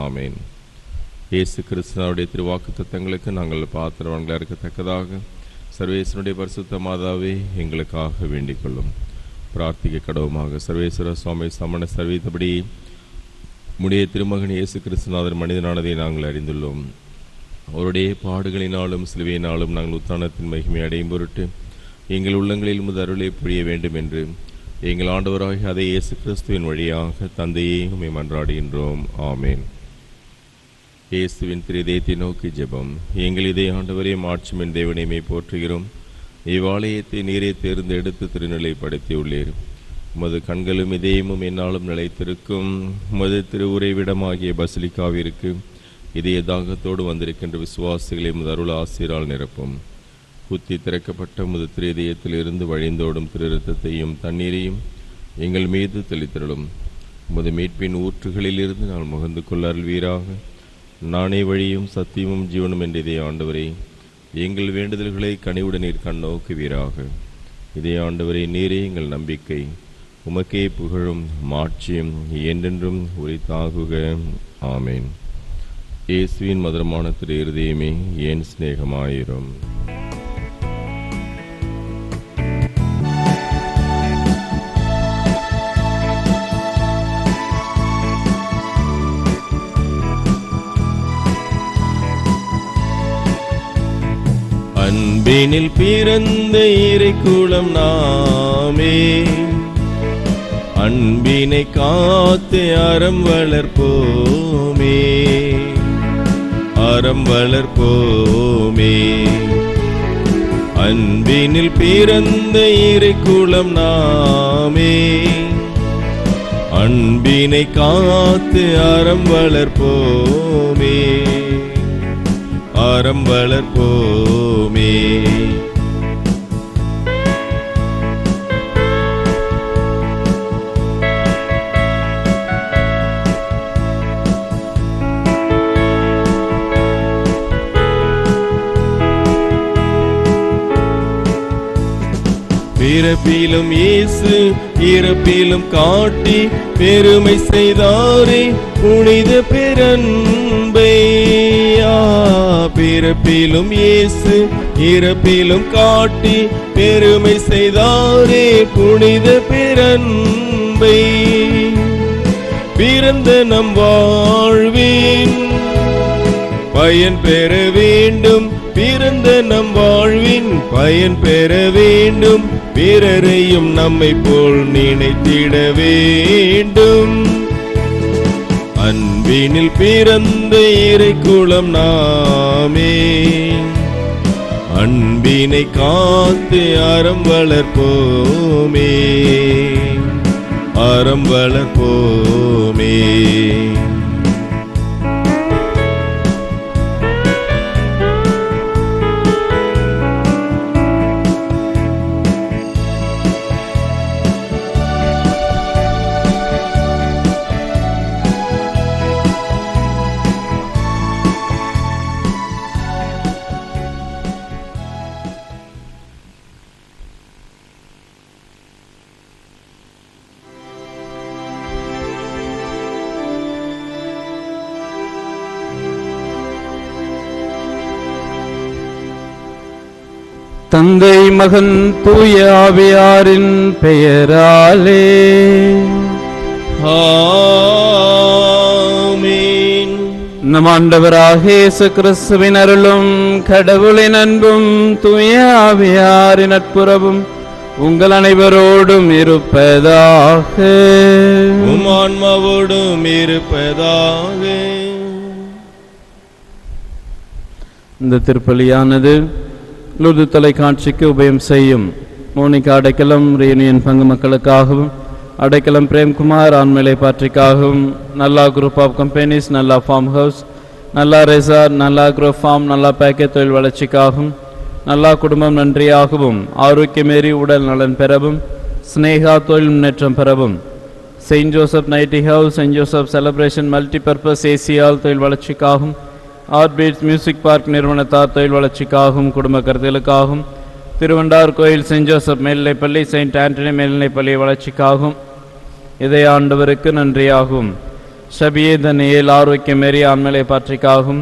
ஆமேன். இயேசு கிறிஸ்துவினுடைய திருவாக்குத்தத்தங்களுக்கு நாங்கள் பாத்திரவான்களாக இருக்கத்தக்கதாக சர்வேஸ்வரனுடைய பரிசுத்த மாதாவே எங்களுக்காக வேண்டிக் கொள்ளும். பிரார்த்திக்க கடவுமாக சர்வேஸ்வர சுவாமி சமண சர்வீதபடி உம்முடைய திருமகன் இயேசு கிறிஸ்துநாதர் மனிதனானதை நாங்கள் அறிந்துள்ளோம். அவருடைய பாடுகளினாலும் சிலுவையினாலும் நாங்கள் உத்தானத்தின் மகிமை அடையும் பொருட்டு எங்கள் உள்ளங்களில் உமது அருளை புரிய வேண்டும் என்று எங்கள் ஆண்டவராகிய அதே இயேசு கிறிஸ்துவின் வழியாக தந்தையே உம்மை மன்றாடுகின்றோம். ஆமேன். இயேசுவின் திரு நோக்கி ஜெபம். எங்கள் இதே ஆண்டவரே மாட்சிமின் தேவனையுமே போற்றுகிறோம். இவ்வாலயத்தை நீரே தேர்ந்தெடுத்து திருநிலைப்படுத்தியுள்ளீர். உமது கண்களும் இதயமும் என்னாலும் நிலைத்திருக்கும் உமது திரு உறைவிடமாகிய பசிலிக்காவிற்கு இதய தாகத்தோடு வந்திருக்கின்ற விசுவாசிகளை உமது அருள் ஆசீரால் நிரப்பும். குத்தி திறக்கப்பட்ட உமது திரு இதயத்திலிருந்து வழிந்தோடும் திரு இரத்தத்தையும் தண்ணீரையும் எங்கள் மீது தெளித்திரளும். உமது மீட்பின் ஊற்றுகளில் இருந்து நான் முகந்து கொள்ள அருள்வீராக. நானே வழியும் சத்தியமும் ஜீவனும் என்ற இதே ஆண்டவரே, எங்கள் வேண்டுதல்களை கனிவுடன் நீர் கண்ணோக்குவீராக. இதே ஆண்டவரே, நீரே எங்கள் நம்பிக்கை. உமக்கே புகழும் மாட்சியும் என்றென்றும் உரித்தாகுக. ஆமேன். இயேசுவின் மதுரமான திரு இருதயமே ஏன் சிநேகமாயிரும். அன்பினில் பிறந்த இறைக்குலம் நாமே, அன்பினை காத்து அறம் வளர்ப்போமே, அறம் வளர்ப்போமே. அன்பினில் பிறந்த இறைக்குலம் நாமே, அன்பினை காத்து அறம் வளர்ப்போமே, அறம் வளர்ப்போமே. பிறப்பிலும் இயேசு இறப்பிலும் காட்டி பெருமை செய்தாரே புனித பேரன்பை. பிறப்பிலும் இயேசு இறப்பிலும் காட்டி பெருமை செய்தாரே புனித பேரன்பை. பிறந்த நம் வாழ்வின் பயன் பெற வேண்டும், பிறந்த நம் வாழ்வின் பயன் பெற வேண்டும், பிறரையும் நம்மை போல் நினைத்திட வேண்டும். அன்பினில் பிறந்த இறைக்குலம் நாமே, அன்பினை காத்து அறம் வளர்ப்போமே, அறம் வளர்ப்போமே. தந்தை மகன் தூய ஆவியாரின் பெயராலே ஆமென். நம் ஆண்டவராகிய இயேசு கிறிஸ்துவின் அருளும் கடவுளின் அன்பும் தூய ஆவியாரின் நட்புறவும் உங்கள் அனைவரோடும் இருப்பதாக. உம் ஆன்மாவோடும் இருப்பதாக. இந்த திருப்பலியானது லூர்து தொலைக்காட்சிக்கு உபயம் செய்யும் மோனிகா அடைக்கலம் ரீயூனியன் பங்கு மக்களுக்காகவும், அடைக்கலம் பிரேம்குமார் ஆண்மலை பாட்ரிக்காகவும், நல்லா குரூப் ஆஃப் கம்பெனிஸ், நல்லா ஃபார்ம் ஹவுஸ், நல்லா ரெசார்ட், நல்லா குரூப் ஃபார்ம், நல்லா பேக்கெட் தொழில் வளர்ச்சிக்காகவும், நல்லா குடும்பம் நன்றியாகவும், ஆரோக்கியமேறி உடல் நலன் பெறவும், ஸ்னேகா தொழில் முன்னேற்றம் பெறவும், Saint Joseph nighty house, Saint Joseph celebration multipurpose ஏசியால் தொழில் வளர்ச்சிக்காகவும், ஆர்பீட்ஸ் மியூசிக் பார்க் நிறுவனத்தார் தொழில் வளர்ச்சிக்காகவும், குடும்ப கருத்துகளுக்காகவும், திருவண்டார் கோயில் செயின்ட் ஜோசப் மேல்நிலைப்பள்ளி, செயின்ட் ஆண்டனி மேல்நிலைப்பள்ளி வளர்ச்சிக்காகவும், இதய ஆண்டவருக்கு நன்றியாகும். ஷபியே தனியேல் ஆரோக்கிய மேரி ஆண்மலை பாற்றிக்காகும்,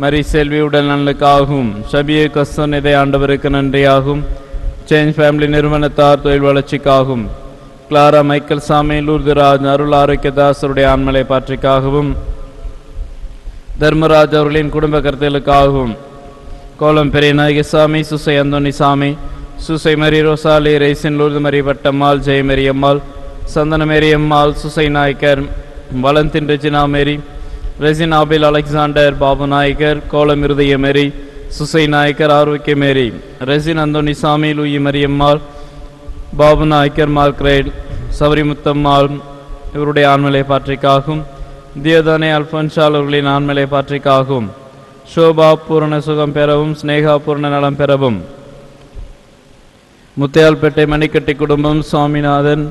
மரி செல்வி உடல் நலனுக்காகவும், ஷபியே கஸ்தன் இதை ஆண்டவருக்கு நன்றியாகும், சேஞ்ச் ஃபேமிலி நிறுவனத்தார் தொழில் வளர்ச்சிக்காகவும், கிளாரா மைக்கேல் சாமி லூர்துராஜ் அருள் ஆரோக்கியதாசருடைய ஆண்மலை பாற்றிக்காகவும், தர்மராஜ் அவர்களின் குடும்ப கருத்துகளுக்காகவும், கோலம் பெரிய நாயகசாமி, சுசை அந்தோனி சாமி, சுசை மரி ரோசாலி, ரைசின் லூர்து மரி வட்டம்மாள், ஜெயமரி அம்மாள், சந்தன மேரி அம்மாள், சுசை நாயக்கர், வலந்தின் ரெஜினா மேரி, resin apple Alexander, Babu Nayakkar, கோலம் இருதய மேரி, சுசை நாயக்கர், ஆரோக்கிய மேரி, ரெசின் அந்தோனி சாமி, லூயி மரியம்மாள், பாபு நாயக்கர், மார்க்ரேட், சபரிமுத்தம்மாள் இவருடைய ஆண்மலை பாற்றிக்காகும், தியோதானே அல்பன்ஷால் அவர்களின் ஆண்மலை பாற்றிக்காகும், ஷோபா பூரண சுகம் பெறவும், ஸ்னேகா பூரண நலம் பெறவும், முத்தையால்பேட்டை மணிக்கட்டி குடும்பம் சுவாமிநாதன்,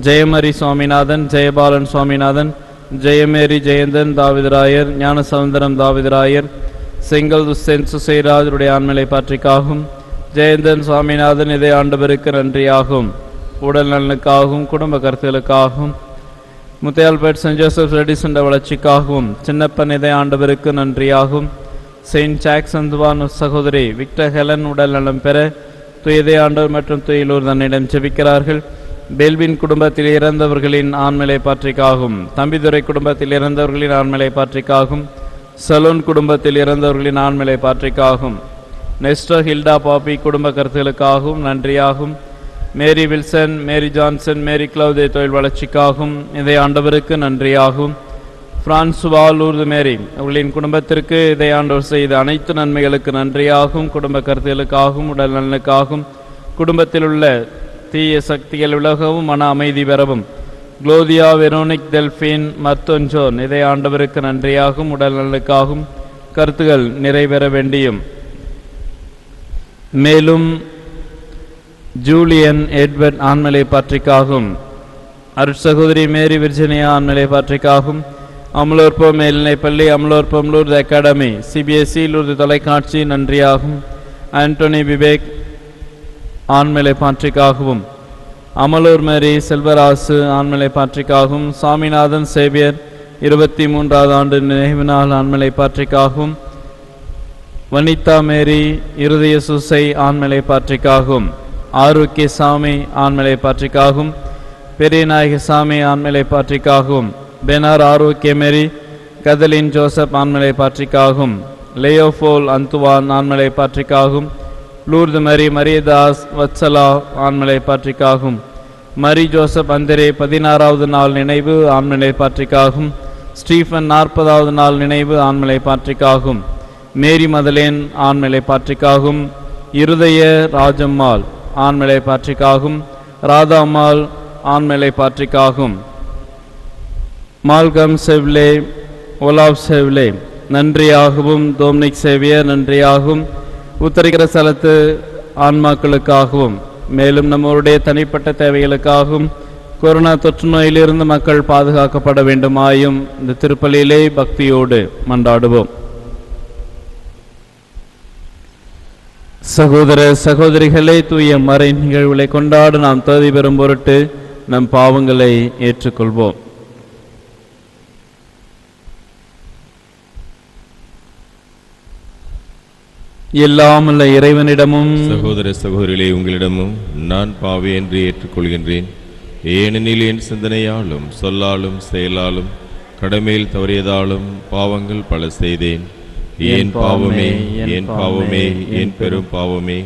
ஜெயமரி சுவாமிநாதன், ஜெயபாலன் சுவாமிநாதன், ஜெயமேரி ஜெயந்தன் தாவிதராயர், ஞானசவுந்தரம் தாவிதராயர், செங்கல் துஸ்தேன் சுசைராஜருடைய ஆண்மலை பாற்றிக்காகும், ஜெயந்தன் சுவாமிநாதன் இதை ஆண்டவருக்கு நன்றியாகும், உடல் நலனுக்காகவும் குடும்ப கருத்துகளுக்காகவும், முத்தையால்பேட் சென்ட் ஜோசப் ரெடிசண்ட வளர்ச்சிக்காகவும், சின்னப்பன் இதை ஆண்டவருக்கு நன்றியாகும், செயின்ட் ஜாக்சன் துவான் சகோதரி விக்டர் ஹெலன் உடல் நலம் பெற துயதே ஆண்டவர் மற்றும் துயிலூர் தன்னிடம் ஜெபிக்கிறார்கள். பெல்வின் குடும்பத்தில் இறந்தவர்களின் ஆண்மலை பாற்றிக்காகும், தம்பிதுரை குடும்பத்தில் இறந்தவர்களின் ஆண்மலை பாற்றிக்காகும், சலூன் குடும்பத்தில் இறந்தவர்களின் ஆண்மலை பாற்றிக்காகும், நெஸ்டர் ஹில்டா பாப்பி குடும்ப கருத்துகளுக்காகவும் நன்றியாகும், மேரி வில்சன், மேரி ஜான்சன், மேரி கிளவுதே தொழில் வளர்ச்சிக்காகவும் இதை ஆண்டவருக்கு நன்றியாகும், பிரான்சுவா லூர்து மேரி அவர்களின் குடும்பத்திற்கு இதை ஆண்டவர் செய்த அனைத்து நன்மைகளுக்கு நன்றியாகும், குடும்ப கருத்துகளுக்காகவும் உடல் நலனுக்காகவும், குடும்பத்தில் உள்ள தீய சக்திகள் விலகவும் மன அமைதி பெறவும், குளோதியா, வெரோனிக், டெல்பின், மர்த்தோன்ஜோன் இதை ஆண்டவருக்கு நன்றியாகும், உடல் நலனுக்காகவும் கருத்துகள் நிறைவேற வேண்டியும், மேலும் ஜூலியன் எட்வர்ட் ஆண்மலை பாற்றிக்காகும், அருட்சகோதரி மேரி விர்ஜினியா ஆண்மலை பாற்றிக்காகும், அமலோற்பம் மேல்நிலைப்பள்ளி, அமலோற்பம் லூர்து அகாடமி, சிபிஎஸ்இ லூர்து தொலைக்காட்சி நன்றியாகும், ஆண்டோனி விவேக் ஆண்மலை பாற்றிக்காகவும், அமலூர் மேரி செல்வராசு ஆண்மலை பாற்றிக்காகவும், சாமிநாதன் சேவியர் 23வது ஆண்டு நினைவு நாள் ஆண்மலை பாற்றிக்காகவும், வனிதா மேரி இருதய சுசை ஆண்மலை பாற்றிக்காகவும், ஆரோக்கிய சாமி ஆண்மலை பாற்றிக்காகவும், பெரிய நாயக சாமி ஆண்மலை பாற்றிக்காகவும், பெனார் ஆரோக்கிய மேரி, கதலின் ஜோசப் ஆண்மலை பாற்றிக்காகவும், லேயோஃபோல் அந்துவான் ஆண்மலை பாற்றிக்காகவும், லூர்து மரி மரியதாஸ் வத்சலா ஆண்மலை பாற்றிக்காகும், மரி ஜோசப் அந்தரே 16வது நாள் நினைவு ஆண்மலை பாற்றிக்காகும், ஸ்டீஃபன் 40வது நாள் நினைவு ஆண்மலை பாற்றிக்காகும், மேரி மதலேன் ஆண்மலை பாற்றிக்காகும், இருதய ராஜம்மாள் ஆண்மலை பாற்றிக்காகும், ராதாம்மாள் ஆண்மலை பாற்றிக்காகும், மால்கம் செவ்லே, ஒலாவ் செவ்லே நன்றியாகவும், டோம்னிக் சேவியர் நன்றியாகவும், உத்தரிக்கிற ஸ்தலத்து ஆன்மாக்களுக்காகவும், மேலும் நம்மளுடைய தனிப்பட்ட தேவைகளுக்காகவும், கொரோனா தொற்று நோயிலிருந்து மக்கள் பாதுகாக்கப்பட வேண்டுமாயும் இந்த திருப்பலியிலே பக்தியோடு மன்றாடுவோம். சகோதர சகோதரிகளே, தூய மறை நிகழ்வுகளை கொண்டாட நாம் தகுதி பெறும் பொருட்டு நம் பாவங்களை ஏற்றுக்கொள்வோம். எல்லாமல்ல இறைவனிடமும் சகோதர சகோதரிகளே, உங்களிடமும் நான் பாவி என்று ஏற்றுக்கொள்கின்றேன். ஏனெனில் என் சிந்தனையாலும் சொல்லாலும் செயலாலும் கடமையில் தவறியதாலும் பாவங்கள் பல செய்தேன். என் பாவமே, என் பாவமே, என் பெரும் பாவமே.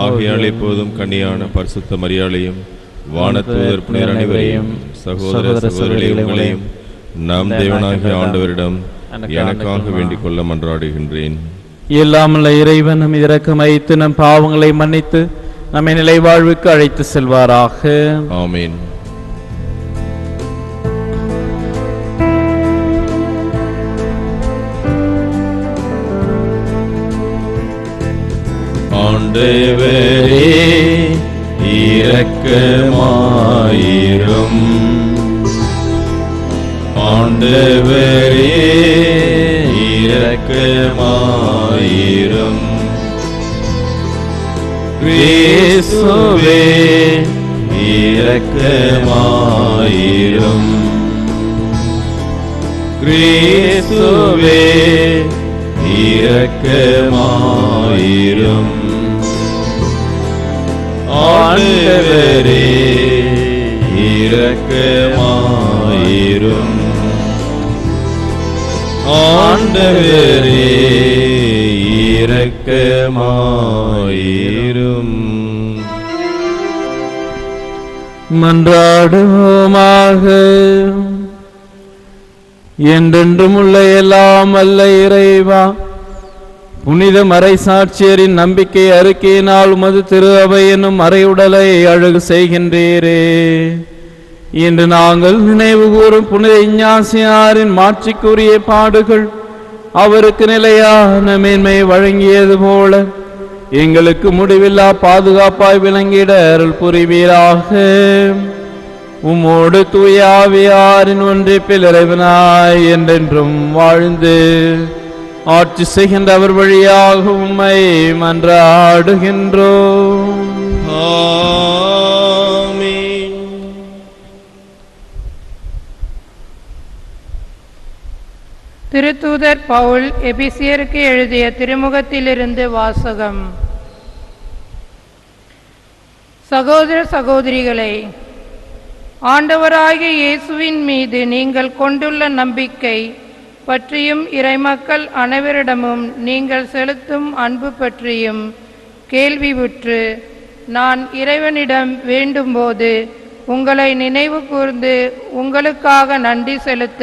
ஆகையால் எப்போதும் கன்னியான பரிசுத்த மரியாளையும் வானதூதர் புனிதர் அனைவரையும் சகோதர சகோதரிகளே உங்களையும் நாம் தேவனாகிய ஆண்டவரிடம் எனக்காக வேண்டிக் கொள்ள மன்றாடுகின்றேன். எல்லாமல்ல இறைவன் நம் இரக்கம் வைத்து நம் பாவங்களை மன்னித்து நம்மை நிலை வாழ்வுக்கு அழைத்து செல்வாராக. ஆமீன். ஆண்டவரே இரக்கமாயிரும். ஆண்டவரே இரக்கமாயிரும். இயேசுவே இரக்கமாயிரும். கிறிஸ்துவே இரக்கமாயிரும். ஆண்டவரே இரக்கமாயிரும். ஆண்டவரே இரக்கமாயிரும். மன்றாடுவோமாக. என்றென்றும் உள்ள எல்லாம் அல்ல இறைவா, புனித மறைசாட்சியரின் நம்பிக்கை அறிக்கையினால் உமது திரு அவை என்னும் மறையுடலை அழகு செய்கின்றீரே. இன்று நாங்கள் நினைவு கூறும் புனித இஞ்ஞாசியாரின் மாட்சிக்குரிய பாடுகள் அவருக்கு நிலையான மேன்மை வழங்கியது போல எங்களுக்கு முடிவில்லா பாதுகாப்பாய் விளங்கிட அருள் புரிவீராக. உம்மோடு தூய ஆவியாரின் ஒன்றிப்பில் இறைவனாய் என்றென்றும் வாழ்ந்து ஆட்சி செய்கின்ற அவர் வழியாக உம்மை மன்றாடுகின்றோம். ஆமென். திருத்தூதர் பவுல் எபிசியருக்கு எழுதிய திருமுகத்திலிருந்து வாசகம். சகோதர சகோதரிகளே, ஆண்டவராகிய இயேசுவின் மீது நீங்கள் கொண்டுள்ள நம்பிக்கை பற்றியும் இறைமக்கள் அனைவரிடமும் நீங்கள் செலுத்தும் அன்பு பற்றியும் கேள்வியுற்று நான் இறைவனிடம் வேண்டும்போது உங்களை நினைவு கூர்ந்து உங்களுக்காக நன்றி செலுத்த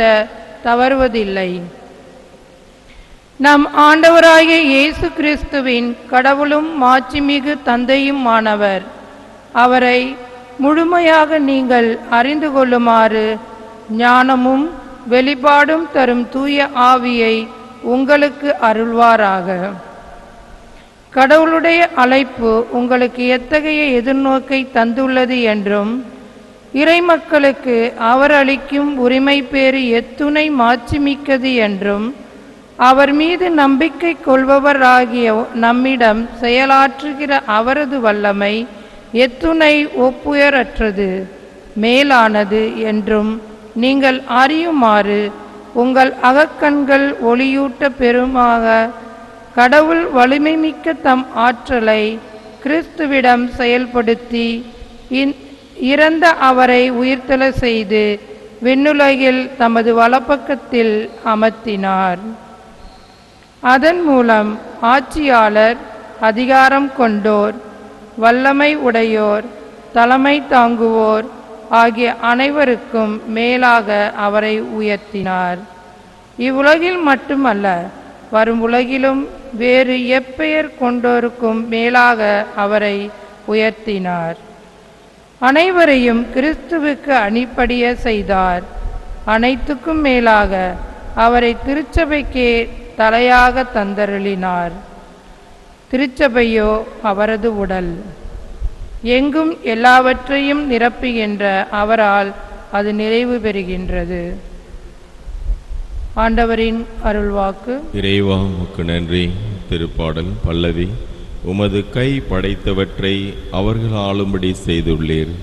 தவறுவதில்லை. நம் ஆண்டவராகிய இயேசு கிறிஸ்துவின் கடவுளும் மாட்சிமிகு தந்தையும் ஆனவர் அவரை முழுமையாக நீங்கள் அறிந்து கொள்ளுமாறு ஞானமும் வெளிப்பாடும் தரும் தூய ஆவியை உங்களுக்கு அருள்வாராக. கடவுளுடைய அழைப்பு உங்களுக்கு எத்தகைய எதிர்நோக்கை தந்துள்ளது என்றும் இறைமக்களுக்கு அவர் அளிக்கும் உரிமை பேறு எத்துணை மாட்சிமிக்கது என்றும் அவர் மீது நம்பிக்கை கொள்பவராகிய நம்மிடம் செயலாற்றுகிற அவரது வல்லமை எத்துணை ஒப்புயரற்றது மேலானது என்றும் நீங்கள் அறியுமாறு உங்கள் அகக்கண்கள் ஒளியூட்ட பெருமாக கடவுள் வலிமைமிக்க தம் ஆற்றலை கிறிஸ்துவிடம் செயல்படுத்தி இறந்த அவரை உயிர்த்தெழ செய்து விண்ணுலகில் தமது வலப்பக்கத்தில் அமர்த்தினார். அதன் மூலம் ஆட்சியாளர், அதிகாரம் கொண்டோர், வல்லமை உடையோர், தலைமை தாங்குவோர் ஆகிய அனைவருக்கும் மேலாக அவரை உயர்த்தினார். இவ்வுலகில் மட்டுமல்ல, வரும் உலகிலும் வேறு எப்பெயர் கொண்டோருக்கும் மேலாக அவரை உயர்த்தினார். அனைவரையும் கிறிஸ்துவுக்கு அணிபடிய செய்தார். அனைத்துக்கும் மேலாக அவரை திருச்சபைக்கே தலையாக தந்தருளினார். திருச்சபையோ அவரது உடல். எங்கும் எல்லாவற்றையும் நிரப்புகின்ற அவரால் அது நிறைவு பெறுகின்றது. ஆண்டவரின் அருள்வாக்கு. இறைவா உமக்கு நன்றி. திருப்பாடல் பல்லவி. உமது கை படைத்தவற்றை அவர்கள் ஆளும்படி செய்துள்ளீர்.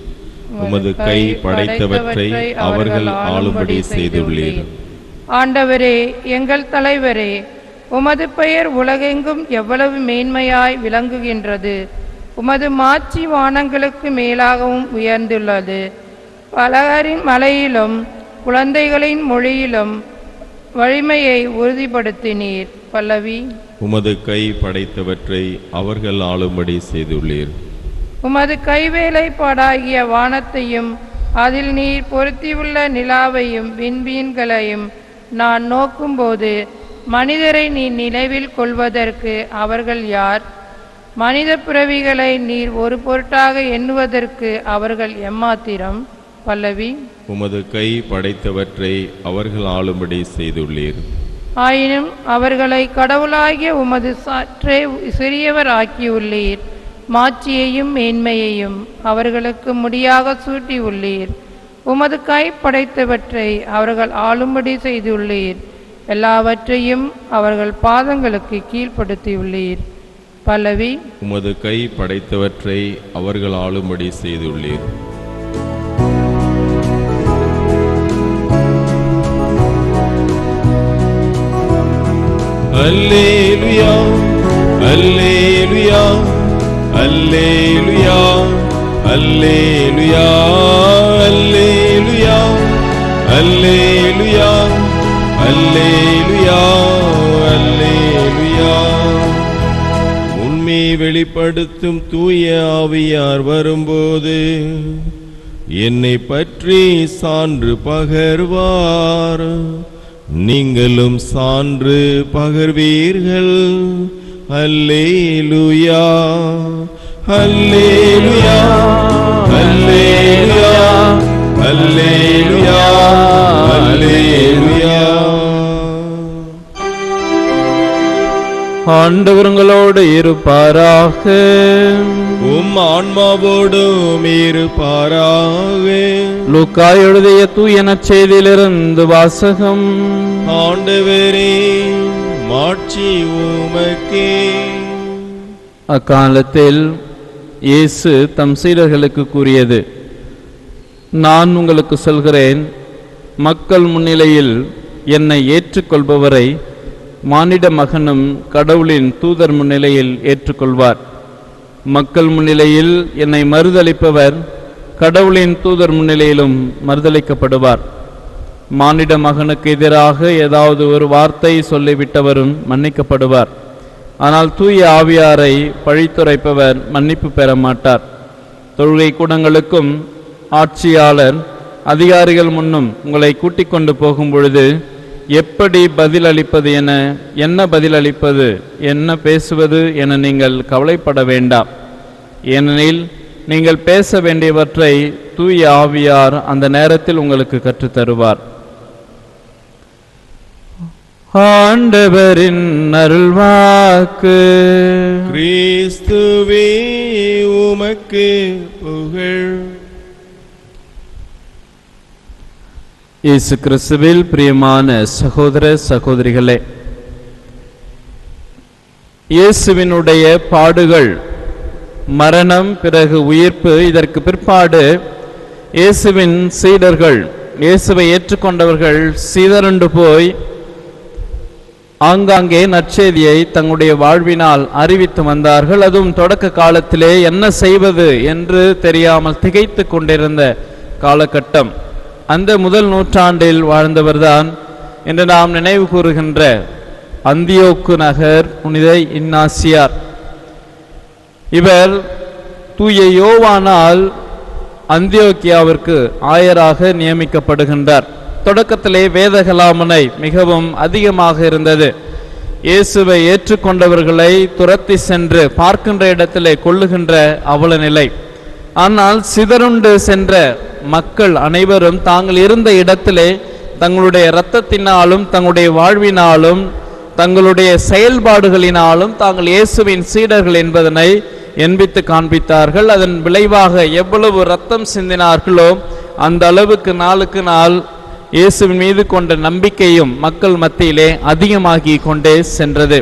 உமது கை படைத்தவற்றை அவர்கள் ஆளும்படி செய்துள்ளீர். ஆண்டவரே, எங்கள் தலைவரே, உமது பெயர் உலகெங்கும் எவ்வளவு மேன்மையாய் விளங்குகின்றது. உமது மாட்சி வானங்களுக்கு மேலாகவும் உயர்ந்துள்ளது. பலகரின் மலையிலும் குழந்தைகளின் மொழியிலும் வலிமையை உறுதிப்படுத்தினீர். பல்லவி. உமது கை படைத்தவற்றை அவர்கள் ஆளும்படி செய்துள்ளீர். உமது கைவேலைப்பாடாகிய வானத்தையும் அதில் நீர் பொருத்தியுள்ள நிலாவையும் விண்மீன்களையும் நான் நோக்கும்போது மனிதரை நீ நினைவில் கொள்வதற்கு அவர்கள் யார்? மனித பிறவிகளை நீர் ஒரு பொருட்டாக எண்ணுவதற்கு அவர்கள் எம்மாத்திரம்? பல்லவி. உமது கை படைத்தவற்றை அவர்கள் ஆளும்படி செய்துள்ளீர். ஆயினும் அவர்களை கடவுளாகிய உமது சற்றே சிறியவர் ஆக்கியுள்ளீர். மாட்சியையும் மேன்மையையும் அவர்களுக்கு முடியாக சூட்டியுள்ளீர். உமது கை படைத்தவற்றை அவர்கள் ஆளும்படி செய்துள்ளீர். எல்லாவற்றையும் அவர்கள் பாதங்களுக்கு கீழ்ப்படுத்தியுள்ளீர். பல்லவி. உமது கை படைத்தவற்றை அவர்கள் ஆளும்படி செய்துள்ளீர். அல்லேலுயா அல்லேலுயா அல்லேலுயா அல்லேலுயா அல்லேலுயா அல்லேலுயா அல்லேலுயா அல்லேலுயா. உண்மை வெளிப்படுத்தும் தூய ஆவியார் வரும்போது என்னை பற்றி சான்று பகர்வார். நீங்களும் சான்று பகர்வீர்கள். அல்லேலுயா அல்லேலுயா அல்லேலுயா அல்லேலுயா அல்லேலுயா. ஆண்டவர் உங்களோடு இருப்பாராக. உம் ஆன்மாவோடும் இருப்பாராக. லூக்கா எழுதிய தூய நற்செய்தியிலிருந்து வாசகம். ஆண்டவரே மாட்சி உமக்கே. அக்காலத்தில் இயேசு தம் சீடர்களுக்கு கூறியது, நான் உங்களுக்கு சொல்கிறேன், மக்கள் முன்னிலையில் என்னை ஏற்றுக்கொள்பவரை மானிட மகனும் கடவுளின் தூதர் முன்னிலையில் ஏற்றுக்கொள்வார். மக்கள் முன்னிலையில் என்னை மறுதலிப்பவர் கடவுளின் தூதர் முன்னிலையிலும் மறுதலிக்கப்படுவார். மானிட மகனுக்கு எதிராக ஏதாவது ஒரு வார்த்தை சொல்லிவிட்டவரும் மன்னிக்கப்படுவார். ஆனால் தூய ஆவியாரை பழித்துரைப்பவர் மன்னிப்பு பெற மாட்டார். தொழுகை கூடங்களுக்கும் ஆட்சியாளர் அதிகாரிகள் முன்னும் உங்களை கூட்டிக் கொண்டு போகும் பொழுது எப்படி பதில் அளிப்பது என்ன பதில் அளிப்பது, என்ன பேசுவது என நீங்கள் கவலைப்பட வேண்டாம். ஏனெனில் நீங்கள் பேச வேண்டியவற்றை தூய ஆவியார் அந்த நேரத்தில் உங்களுக்கு கற்றுத்தருவார். ஆண்டவரின் அருள்வாக்கு. கிறிஸ்துவே உமக்கு புகழ். இயேசு கிறிஸ்துவில் பிரியமான சகோதர சகோதரிகளே, இயேசுவினுடைய பாடுகள், மரணம், பிறகு உயிர்ப்பு, இதற்கு பிற்பாடு இயேசுவின் சீடர்கள், இயேசுவை ஏற்றுக்கொண்டவர்கள் சிதறுண்டு போய் ஆங்காங்கே நற்செய்தியை தங்களுடைய வாழ்வினால் அறிவித்து வந்தார்கள். அதுவும் தொடக்க காலத்திலே என்ன செய்வது என்று தெரியாமல் திகைத்து கொண்டிருந்த காலகட்டம். அந்த முதல் நூற்றாண்டில் வாழ்ந்தவர்தான் என்று நாம் நினைவு கூறுகின்ற அந்தியோக்கு நகர் புனித இன்னாசியார். இவர் தூய யோவானால் அந்தியோக்கியாவிற்கு ஆயராக நியமிக்கப்படுகின்றார். தொடக்கத்திலே வேதகலாமனை மிகவும் அதிகமாக இருந்தது. இயேசுவை ஏற்றுக்கொண்டவர்களை துரத்தி சென்று பார்க்கின்ற இடத்திலே கொள்ளுகின்ற அவல நிலை. ஆனால் சிதறுண்டு சென்ற மக்கள் அனைவரும் தாங்கள் இருந்த இடத்திலே தங்களுடைய இரத்தத்தினாலும் தங்களுடைய வாழ்வினாலும் தங்களுடைய செயல்பாடுகளினாலும் தாங்கள் இயேசுவின் சீடர்கள் என்பதனை எண்பித்து காண்பித்தார்கள். அதன் விளைவாக எவ்வளவு இரத்தம் சிந்தினார்களோ அந்த அளவுக்கு நாளுக்கு நாள் இயேசுவின் மீது கொண்ட நம்பிக்கையும் மக்கள் மத்தியிலே அதிகமாகி கொண்டே சென்றது.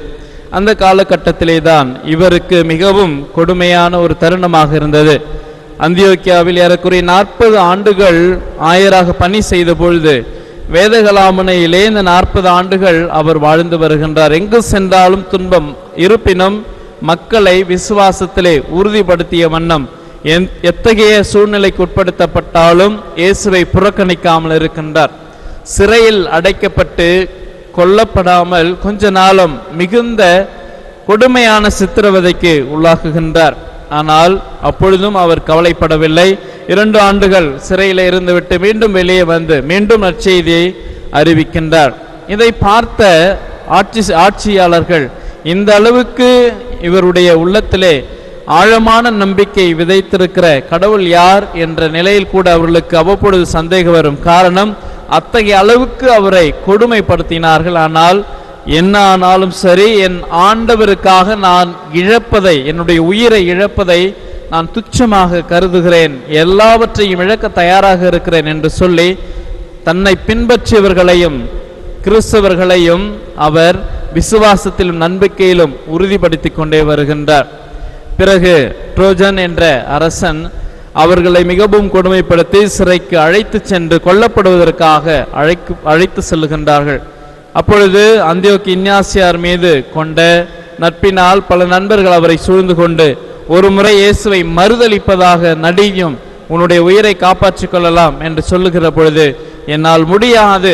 அந்த காலகட்டத்திலே தான் இவருக்கு மிகவும் கொடுமையான ஒரு தருணமாக இருந்தது. அந்தியோக்கியாவில் ஏறக்குறைய 40 ஆண்டுகள் ஆயராக பணி செய்த பொழுது வேதகலாமனையிலே இந்த 40 ஆண்டுகள் அவர் வாழ்ந்து வருகின்றார். எங்கு சென்றாலும் துன்பம், இருப்பினும் மக்களை விசுவாசத்திலே உறுதிப்படுத்திய வண்ணம் எத்தகைய சூழ்நிலைக்கு உட்படுத்தப்பட்டாலும் இயேசுவை புறக்கணிக்காமல் இருக்கின்றார். சிறையில் அடைக்கப்பட்டு கொல்லப்படாமல் கொஞ்ச நாளும் மிகுந்த கொடுமையான சித்திரவதைக்கு உள்ளாக்குகின்றார். ஆனால் அப்பொழுதும் அவர் கவலைப்படவில்லை. 2 ஆண்டுகள் சிறையில் இருந்துவிட்டு மீண்டும் வெளியே வந்து மீண்டும் நற்செய்தியை அறிவிக்கின்றார். இதை பார்த்த ஆட்சியாளர்கள் இந்த அளவுக்கு இவருடைய உள்ளத்திலே ஆழமான நம்பிக்கை விதைத்திருக்கிற கடவுள் யார் என்ற நிலையில் கூட அவர்களுக்கு அவ்வப்பொழுது சந்தேகம் வரும். காரணம், அத்தகைய அளவுக்கு அவரை கொடுமைப்படுத்தினார்கள். ஆனால் என்ன ஆனாலும் சரி, என் ஆண்டவருக்காக நான் இழப்பதை, என்னுடைய உயிரை இழப்பதை நான் துச்சமாக கருதுகிறேன், எல்லாவற்றையும் இழக்க தயாராக இருக்கிறேன் என்று சொல்லி தன்னை பின்பற்றியவர்களையும் கிறிஸ்தவர்களையும் அவர் விசுவாசத்திலும் நம்பிக்கையிலும் உறுதிப்படுத்தி கொண்டே வருகின்றார். பிறகு ட்ரோஜன் என்ற அரசன் அவர்களை மிகவும் கொடுமைப்படுத்தி சிறைக்கு அழைத்து சென்று கொல்லப்படுவதற்காக அழைத்து செல்லுகின்றார்கள். அப்பொழுது அந்தியோக்கு இஞ்ஞாசியார் மீது கொண்ட நட்பினால் பல நண்பர்கள் அவரை சூழ்ந்து கொண்டு, ஒரு முறை இயேசுவை மறுதலிப்பதாக நடியும், உன்னுடைய உயிரை காப்பாற்றிக் கொள்ளலாம் என்று சொல்லுகிற பொழுது, என்னால் முடியாது,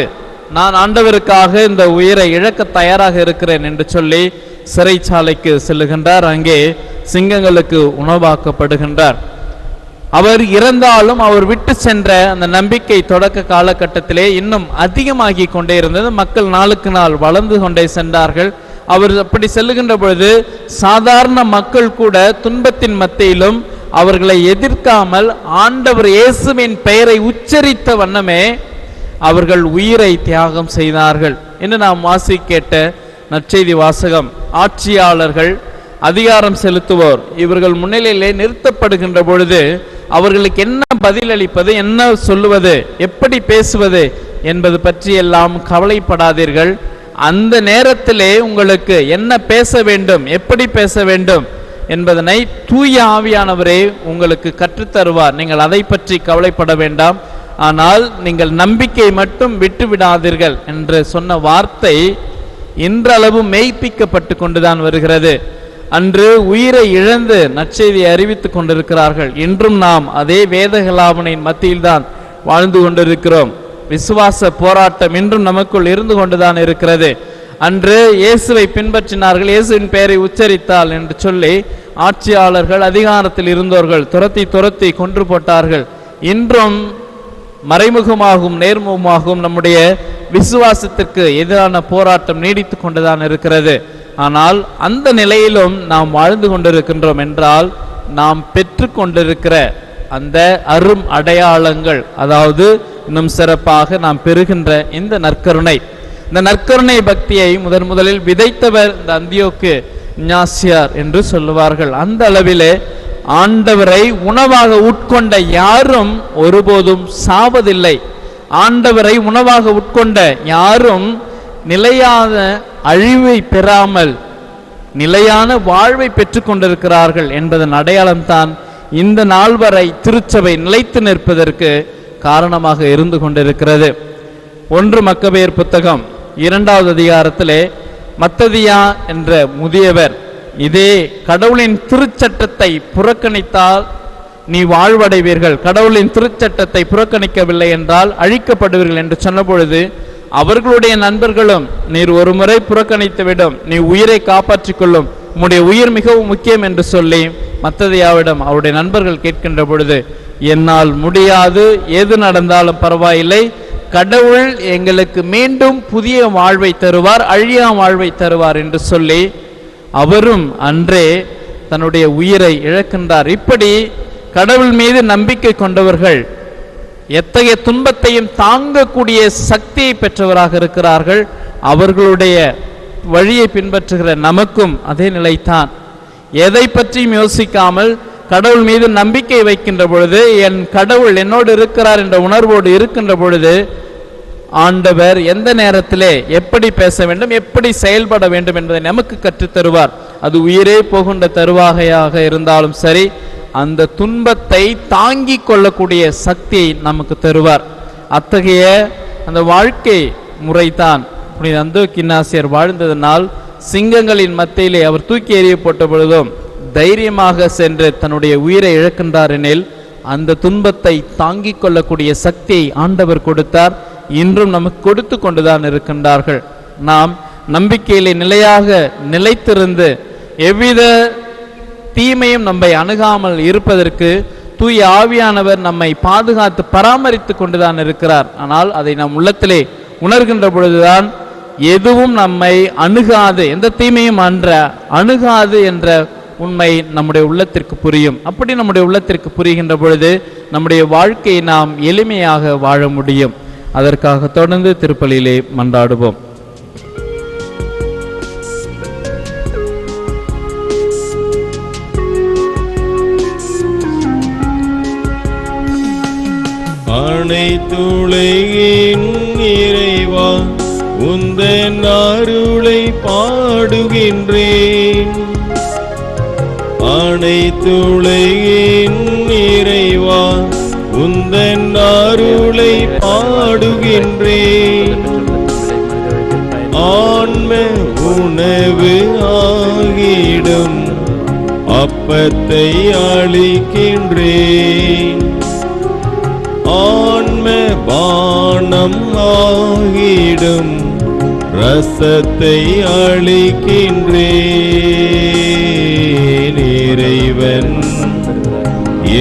நான் ஆண்டவருக்காக இந்த உயிரை இழக்க தயாராக இருக்கிறேன் என்று சொல்லி சிறைச்சாலைக்கு செல்லுகின்றார். அங்கே சிங்கங்களுக்கு உணவாக்கப்படுகின்றார். அவர் இறந்தாலும் அவர் விட்டு சென்ற அந்த நம்பிக்கை தொடக்க காலகட்டத்திலே இன்னும் அதிகமாகி கொண்டே இருந்தது. மக்கள் நாளுக்கு நாள் வளர்ந்து கொண்டே சென்றார்கள். அவர் அப்படி செல்லுகின்ற பொழுது சாதாரண மக்கள் கூட துன்பத்தின் மத்தியிலும் அவர்களை எதிர்க்காமல் ஆண்டவர் இயேசுவின் பெயரை உச்சரித்த வண்ணமே அவர்கள் உயிரை தியாகம் செய்தார்கள் என்று நாம் வாசி கேட்ட நற்செய்தி வாசகம். ஆட்சியாளர்கள், அதிகாரம் செலுத்துவோர் இவர்கள் முன்னிலையிலே நிறுத்தப்படுகின்ற பொழுது அவர்களுக்கு என்ன பதிலளிப்பது, என்ன சொல்லுவது, எப்படி பேசுவது என்பது பற்றி எல்லாம் கவலைப்படாதீர்கள். அந்த நேரத்திலே உங்களுக்கு என்ன பேச வேண்டும், எப்படி பேச வேண்டும் என்பதனை தூய ஆவியானவரே உங்களுக்கு கற்றுத்தருவார். நீங்கள் அதை பற்றி கவலைப்பட வேண்டாம். ஆனால் நீங்கள் நம்பிக்கை மட்டும் விட்டு விடாதீர்கள் என்று சொன்ன வார்த்தை இன்றளவு மெய்ப்பிக்கப்பட்டு கொண்டுதான் வருகிறது. அன்று உயிரை இழந்து நற்செய்தியை அறிவித்துக் கொண்டிருக்கிறார்கள். இன்றும் நாம் அதே வேதகலாவனின் மத்தியில்தான் வாழ்ந்து கொண்டிருக்கிறோம். விசுவாச போராட்டம் இன்றும் நமக்குள் இருந்து கொண்டுதான் இருக்கிறது. அன்று இயேசுவை பின்பற்றினார்கள், இயேசுவின் பெயரை உச்சரித்தால் என்று சொல்லி ஆட்சியாளர்கள், அதிகாரத்தில் இருந்தவர்கள் துரத்தி கொன்று போட்டார்கள். இன்றும் மறைமுகமாகவும் நேர்முகமாகவும் நம்முடைய விசுவாசத்திற்கு எதிரான போராட்டம் நீடித்து கொண்டுதான் இருக்கிறது. ஆனால் அந்த நிலையிலும் நாம் வாழ்ந்து கொண்டிருக்கின்றோம் என்றால் நாம் பெற்று கொண்டிருக்கிற அந்த அரும் அடையாளங்கள், அதாவது இன்னும் சிறப்பாக நாம் பெறுகின்ற இந்த நற்கருணை, இந்த நற்கருணை பக்தியை முதலில் விதைத்தவர் இந்த அந்தியோக்கு இஞ்ஞாசியார் என்று சொல்லுவார்கள். அந்த அளவிலே ஆண்டவரை உணவாக உட்கொண்ட யாரும் ஒருபோதும் சாவதில்லை. ஆண்டவரை உணவாக உட்கொண்ட யாரும் நிலையான அழிவை பெறாமல் நிலையான வாழ்வை பெற்று கொண்டிருக்கிறார்கள் என்பதன் அடையாளம்தான் இந்த நாள் வரை திருச்சபை நிலைத்து நிற்பதற்கு காரணமாக இருந்து கொண்டிருக்கிறது. 1 மக்கபேயர் புத்தகம் 2வது அதிகாரத்திலே மத்ததியா என்ற முதியவர், இதே கடவுளின் திருச்சட்டத்தை புறக்கணித்தால் நீ வாழ்வடைவீர்கள், கடவுளின் திருச்சட்டத்தை புறக்கணிக்கவில்லை என்றால் அழிக்கப்படுவீர்கள் என்று சொன்ன பொழுது அவர்களுடைய நண்பர்களும், நீர் ஒரு முறை புறக்கணித்துவிடும், நீ உயிரை காப்பாற்றிக் கொள்ளும், உம்முடைய உயிர் மிகவும் முக்கியம் என்று சொல்லி மத்ததியாவிடம் அவருடைய நண்பர்கள் கேட்கின்ற பொழுது, என்னால் முடியாது, எது நடந்தாலும் பரவாயில்லை, கடவுள் எங்களுக்கு மீண்டும் புதிய வாழ்வை தருவார், அழியா வாழ்வை தருவார் என்று சொல்லி அவரும் அன்றே தன்னுடைய உயிரை இழக்கின்றார். இப்படி கடவுள் மீது நம்பிக்கை கொண்டவர்கள் எத்தகைய துன்பத்தையும் தாங்கக்கூடிய சக்தியை பெற்றவராக இருக்கிறார்கள். அவர்களுடைய வழியை பின்பற்றுகிற நமக்கும் அதே நிலைத்தான். எதை பற்றியும் யோசிக்காமல் கடவுள் மீது நம்பிக்கை வைக்கின்ற பொழுது, என் கடவுள் என்னோடு இருக்கிறார் என்ற உணர்வோடு இருக்கின்ற பொழுது ஆண்டவர் எந்த நேரத்திலே எப்படி பேச வேண்டும், எப்படி செயல்பட வேண்டும் என்பதை நமக்கு கற்றுத்தருவார். அது உயிரே போகின்ற தருவாகையாக இருந்தாலும் சரி, அந்த துன்பத்தை தாங்கிக் கொள்ளக்கூடிய சக்தியை நமக்கு தருவார். அத்தகைய அந்த வாழ்க்கை முறைதான் புனித அந்தியோக்கு இஞ்ஞாசியார் வாழ்ந்ததனால் சிங்கங்களின் மத்தியிலே அவர் தூக்கி எறியப்பட்ட பொழுதும் தைரியமாக சென்று தன்னுடைய உயிரை இழக்கின்றார் எனில் அந்த துன்பத்தை தாங்கிக் கொள்ளக்கூடிய சக்தியை ஆண்டவர் கொடுத்தார். இன்றும் நமக்கு கொடுத்து கொண்டுதான் இருக்கின்றார்கள். நாம் நம்பிக்கையிலே நிலையாக நிலைத்திருந்து எவ்வித தீமையும் நம்மை அணுகாமல் இருப்பதற்கு தூய ஆவியானவர் நம்மை பாதுகாத்து பராமரித்து கொண்டுதான் இருக்கிறார். ஆனால் அதை நாம் உள்ளத்திலே உணர்கின்ற பொழுதுதான் எதுவும் நம்மை அணுகாது, எந்த தீமையும் அணுகாது என்ற உண்மை நம்முடைய உள்ளத்திற்கு புரியும். அப்படி நம்முடைய உள்ளத்திற்கு புரிகின்ற பொழுது நம்முடைய வாழ்க்கையை நாம் எளிமையாக வாழ முடியும். அதற்காக தொடர்ந்து திருப்பலியிலே மன்றாடுவோம். அனைத்துலகின் இறைவா, உந்தன் அருளை பாடுகின்றேன். அனைத்துலகின் இறைவா, உந்தன் அருளை பாடுகின்றேன். துன்பத்தை அளிக்கின்றேன். ஆன்ம பானம் ஆகிடும் ரசத்தை அளிக்கின்றேன். இறைவன்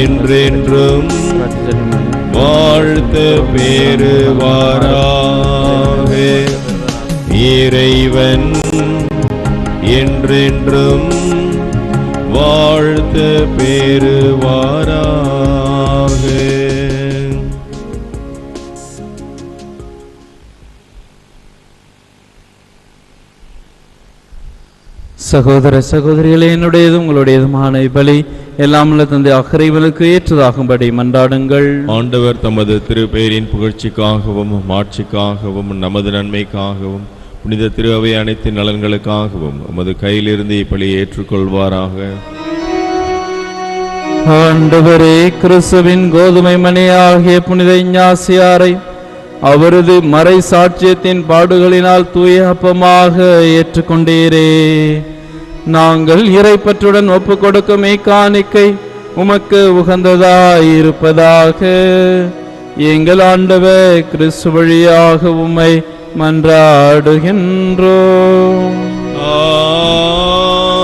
என்றென்றும் வாழ்த்து பெறுவாராக. இறைவன் என்றென்றும் வாழ்த்து பெறுவாராக. சகோதர சகோதரிகளே, என்னுடையதும் உங்களுடையதுமான பலி எல்லாம் உள்ள தந்தை இறைவனுக்கு ஏற்றதாகும்படி மன்றாடுங்கள். ஆண்டவர் தமது திருப்பெயரின் புகழ்ச்சிக்காகவும் மாட்சிக்காகவும் நமது நன்மைக்காகவும் புனித திரு அவை அனைத்து நலன்களுக்காகவும் உமது கையிலிருந்து இப்பலியை ஏற்றுக்கொள்வாராக. ஆண்டவரே, கிறிஸ்துவின் கோதுமை மணியாகிய புனித இஞ்ஞாசியாரை அவரது மறை சாட்சியத்தின் பாடுகளினால் தூய அப்பமாக ஏற்றுக்கொண்டீரே. நாங்கள் இறைப்பற்றுடன் ஒப்புக் கொடுக்கும் காணிக்கை உமக்கு உகந்ததாயிருப்பதாக. எங்கள் ஆண்டவர் கிறிஸ்து வழியாக உம்மை மன்றாடுகின்றோம்.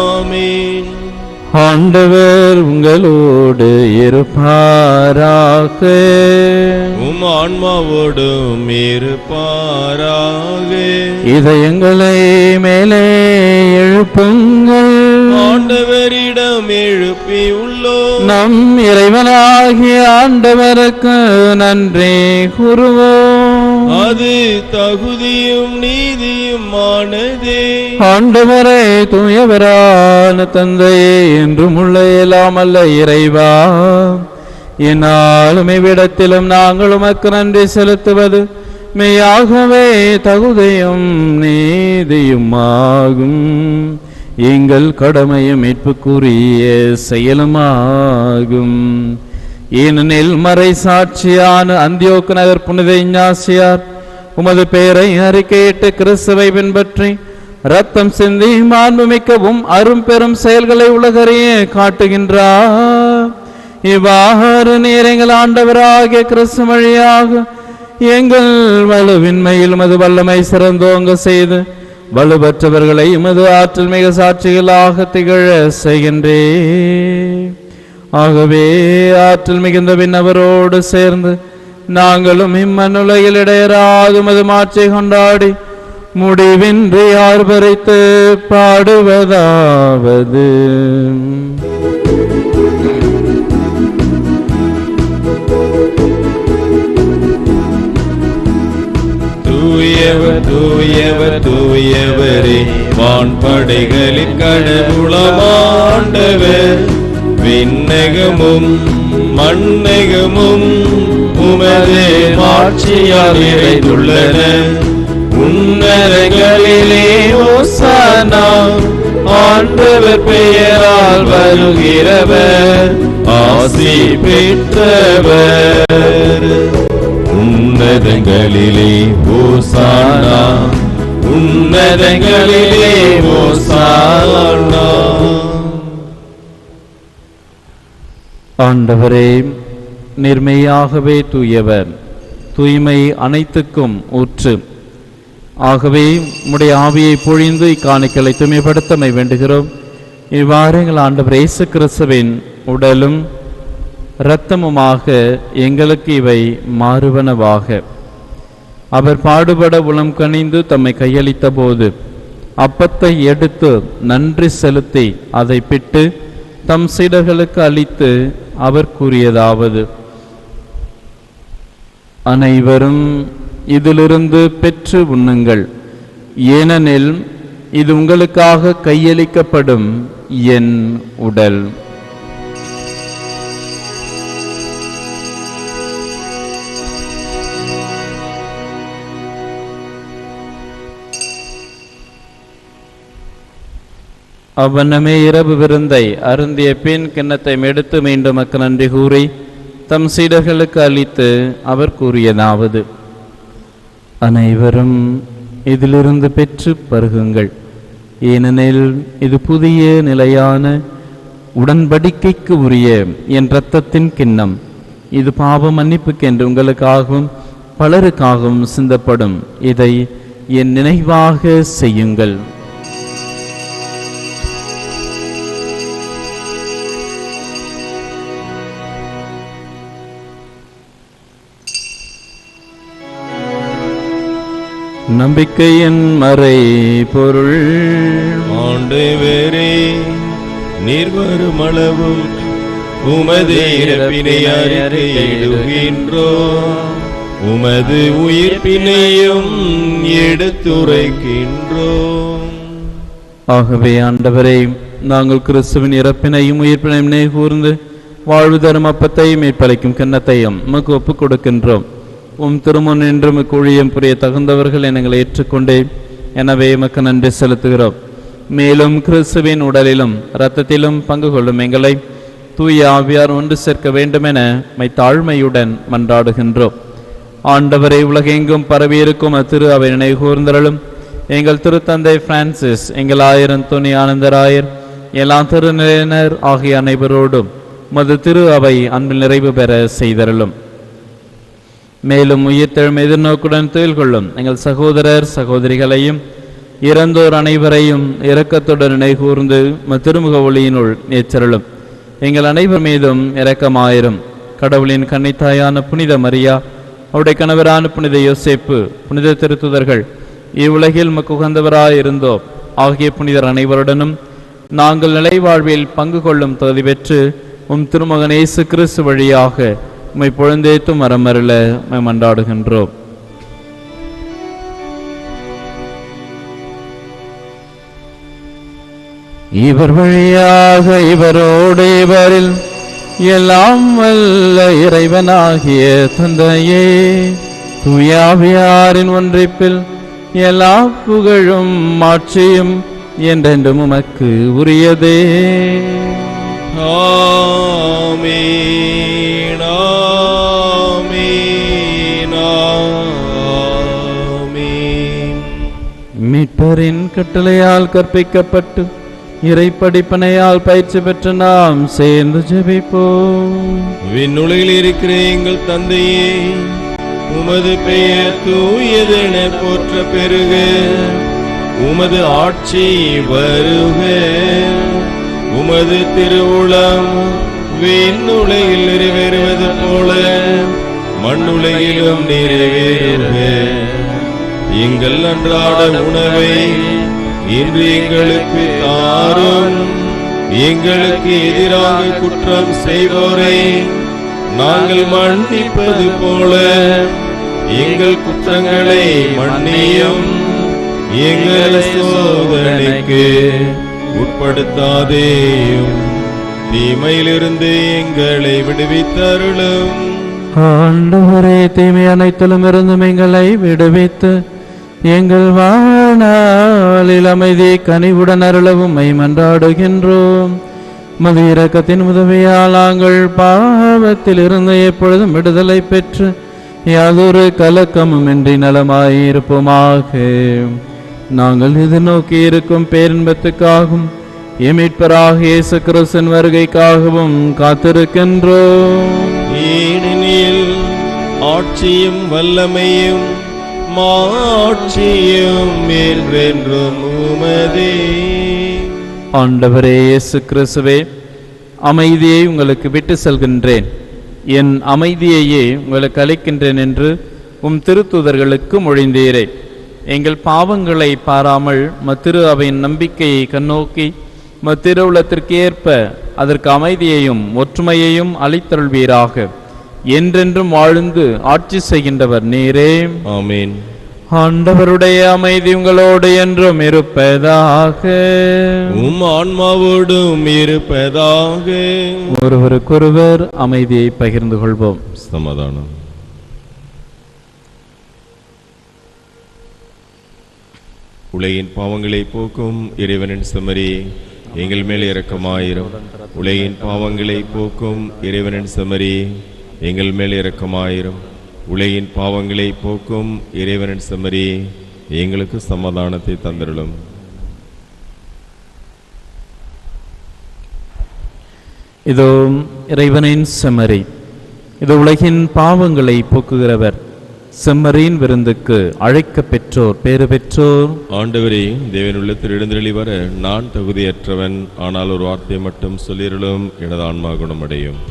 ஆமென். ஆண்டவர் உங்களோடு இருப்பாராக. உம் ஆன்மாவோடும் இருப்பாராக. இதயங்களை மேலே எழுப்புங்கள். ஆண்டவரிடம் எழுப்பி உள்ளோம். நம் இறைவனாகிய ஆண்டவருக்கு நன்றி கூறுவோம். அது தகுதியும் நீதியுமானதே. ஆண்டவரே, தூயவரான தந்தையே, என்றும் உள்ள எல்லாம் அல்ல இறைவா, என்னாலும் இவ்விடத்திலும் நாங்கள் உமக்கு நன்றி செலுத்துவது மெய்யாகவே தகுதியும் நீதியுமாகும். எங்கள் கடமையும் மீட்புக்குரிய செயலுமாகும். ஏனெனில் மறை சாட்சியான அந்தியோக்கு நகர் புனித இஞ்ஞாசியார் உமது பெயரை அறிக்கையிட்டு கிறிஸ்துவை பின்பற்றி இரத்தம் சிந்தி மாண்புமிக்கவும் அரும் பெரும் செயல்களை உலகறிய காட்டுகின்றார். இவ்வாறு நீர் எங்கள் ஆண்டவராகிய கிறிஸ்து வழியாக எங்கள் வலுவின்மையில் உமது வல்லமை சிறந்தோங்க செய்து வலுபற்றவர்களை உமது ஆற்றல் மிக சாட்சிகளாக திகழ செய்கின்றே. ஆகவே ஆற்றல் மிகுந்த பின் அவரோடு சேர்ந்து நாங்களும் இம்மண்ணுலகில் இடையராது உமது மாட்சியை கொண்டாடி முடிவின்றி ஆர்ப்பரித்து பாடுவதாவது. தூயவர் தூயவர் தூயவரே, வான்படைகளின் கடவுளமாண்டவர், விண்ணகமும் மண்ணகமும் உமது மாட்சியால் நிறைந்துள்ளன. உன்னதங்களிலே ஓசானா, ஆண்டவர் பெயரால் வருகிறவர் ஆசி பெற்றவர். உன்னதங்களிலே ஓசானா, உன்னதங்களிலே ஓசானா. ஆண்டவரே, நிர்மையாகவே தூயவர், தூய்மை அனைத்துக்கும் ஊற்று. ஆகவே உம்முடைய ஆவியை பொழிந்து இக்காணிக்கலை தூய்மைப்படுத்தமை வேண்டுகிறோம். இவ்வாறு எங்கள் ஆண்டவர் இயேசு கிறிஸ்துவின் உடலும் இரத்தமுமாக எங்களுக்கு இவை மாறுவனவாக. அவர் பாடுபட உளம் கனிந்து தம்மை கையளித்த போது அப்பத்தை எடுத்து நன்றி செலுத்தி அதை பிட்டு தம் சீடர்களுக்கு அளித்து அவர் கூறியதாவது: அனைவரும் இதிலிருந்து பெற்று உண்ணுங்கள், ஏனெனில் இது உங்களுக்காக கையளிக்கப்படும் என் உடல். அவ்வண்ணமே இரவு விருந்தை அருந்திய பின் கிண்ணத்தை எடுத்து மீண்டும் மக்க நன்றி கூறி தம் சீடர்களுக்கு அளித்து அவர் கூறியதாவது: அனைவரும் இதிலிருந்து பெற்று பருகுங்கள், ஏனெனில் இது புதிய நிலையான உடன்படிக்கைக்கு உரிய என் இரத்தத்தின் கிண்ணம். இது பாவ மன்னிப்புக்கென்று உங்களுக்காகவும் பலருக்காகவும் சிந்தப்படும். இதை என் நினைவாக செய்யுங்கள். நம்பிக்கையின் மறை பொருள். ஆண்டவரே, நீர் வருமளவும் உமது இறப்பினை அறிக்கையிடுகின்றோம், உமது உயிர்ப்பினையும் எடுத்துரைக்கின்றோம். ஆகவே ஆண்டவரே, நாங்கள் கிறிஸ்துவின் இறப்பினையும் உயிர்ப்பினையும் நினைவு கூர்ந்து வாழ்வு தரும் அப்பத்தையும் மீட்பளிக்கும் கிண்ணத்தையும் உமக்கு ஒப்புக் கொடுக்கின்றோம். உம் திருமுன் என்று உமக்கு ஊழியம் புரிய தகுந்தவர்கள் எங்களை ஏற்றுக்கொண்டே, எனவே உமக்கு நன்றி செலுத்துகிறோம். மேலும் கிறிஸ்துவின் உடலிலும் இரத்தத்திலும் பங்கு கொள்ளும் எங்களை தூய ஆவியார் ஒன்று சேர்க்க வேண்டுமென தாழ்மையுடன் மன்றாடுகின்றோம். ஆண்டவரை, உலகெங்கும் பரவியிருக்கும் அத்திரு அவை நினைவு கூர்ந்தருளும். எங்கள் திருத்தந்தை பிரான்சிஸ், எங்கள் ஆயர் துணி ஆனந்தராயர், எல்லா திருநிலையினர் ஆகிய அனைவரோடும் மது திரு அவை அன்பில் நிறைவு பெற செய்தருளும். மேலும் உயிர்த்தெழும் எதிர்நோக்குடன் துயில் கொள்ளும் எங்கள் சகோதரர் சகோதரிகளையும் இறந்தோர் அனைவரையும் இரக்கத்துடன் நினைவு கூர்ந்து திருமுக ஒளியினுள் ஏற்றருளும். எங்கள் அனைவர் மீதும் இரக்கமாயிரும். கடவுளின் கன்னித்தாயான புனித மரியா, அவருடைய கணவரான புனித யோசேப்பு, புனித திருத்துதர்கள், இவ்வுலகில் உகந்தவராயிருந்தோ ஆகிய புனிதர் அனைவருடனும் நாங்கள் நிலைவாழ்வில் பங்கு கொள்ளும் தகுதி பெற்று உம் திருமகன் இயேசு கிறிஸ்து வழியாக உம்மை பொழுந்தேத்தும் மரமருள மன்றாடுகின்றோம். இவர் வழியாக இவரோடு இவரில் எல்லாம் வல்ல இறைவனாகிய தந்தையே, தூயாவியாரின் ஒன்றிப்பில் எல்லா புகழும் மாட்சியும் என்றென்றும் உமக்கு உரியதே. ஆமென், ஆமென், ஆமென். மீட்பரின் கட்டளையால் கற்பிக்கப்பட்டு இறைப்படிப்பனையால் பயிற்சி பெற்று நாம் சேர்ந்து ஜெபிப்போம். விண்ணுலகில் இருக்கிற எங்கள் தந்தையே, உமது பெயர் தூயதென போற்ற பெருக, உமது ஆட்சி வருக, உமது திருவுளம் விண்ணுலகில் நிறைவேறுவது போல மண்ணுலகிலும் நிறைவேறுக. எங்கள் அன்றாட உணவை இன்று எங்களுக்கு தாரும். எங்களுக்கு எதிராக குற்றம் செய்வோரை நாங்கள் மன்னிப்பது போல எங்கள் குற்றங்களை மன்னியும். எங்கள் சோதனைக்கு உட்படுத்தாதேயும், தீமையிலிருந்து எங்களை விடுவித்தருளும். ஆண்டவரே, தீமை அனைத்திலும் இருந்தும் எங்களை விடுவித்து எங்கள் வாழ்நாளில் அமைதி கனிவுடன் அருளவும் மன்றாடுகின்றோம். மது இரக்கத்தின் உதவியால் நாங்கள் பாவத்தில் இருந்து எப்பொழுதும் விடுதலை பெற்று யாதொரு கலக்கமும் இன்றி நலமாயிருப்போமாக. நாங்கள் எதிர்நோக்கி இருக்கும் பேரின்பத்துக்காகவும் மீட்பராகிய இயேசு கிறிஸ்துவின் வருகைக்காகவும் காத்திருக்கின்றோம். ஏனெனில் ஆட்சியும் வல்லமையும் மாட்சியும் என்றென்றும் உமதே. ஆண்டவரே இயேசு கிறிஸ்துவே, அமைதியை உங்களுக்கு விட்டு செல்கின்றேன், என் அமைதியையே உங்களுக்கு அளிக்கின்றேன் என்று உம் திருத்தூதர்களுக்கு மொழிந்தீரே. எங்கள் பாவங்களை பாராமல் மத்திரு அவையின் நம்பிக்கையை கண்ணோக்கி மத்திருவுளத்திற்கு ஏற்ப அதற்கு அமைதியையும் ஒற்றுமையையும் அளித்தருள்வீராக. என்றென்றும் வாழ்ந்து ஆட்சி செய்கின்றவர் நீரே. ஆமென். ஆண்டவருடைய அமைதி உங்களோடு என்றும் இருப்பதாக. உம் ஆன்மாவோடும் இருப்பதாக. ஒருவருக்கொருவர் அமைதியை பகிர்ந்து கொள்வோம். சமாதானம். உலகின் பாவங்களை போக்கும் இறைவனின் செம்மறி, எங்கள் மேல் இரக்கமாயிரும். உலகின் பாவங்களை போக்கும் இறைவனின் செம்மறி, எங்கள் மேல் இரக்கமாயிரும். உலகின் பாவங்களை போக்கும் இறைவனின் செம்மறி, எங்களுக்கு சமாதானத்தை தந்திருளும். இதோ இறைவனின் செம்மறி, இது உலகின் பாவங்களை போக்குகிறவர். செம்மறியின் விருந்துக்கு அழைக்க பெற்றோர் பேறு பெற்றோர். ஆண்டவரே, தேவன் உள்ளத்தில் எழுந்தருளி வர நான் தகுதியற்றவன், ஆனால் ஒரு வார்த்தை மட்டும் சொல்லிருளும், எனது ஆன்மா குணமடையும்.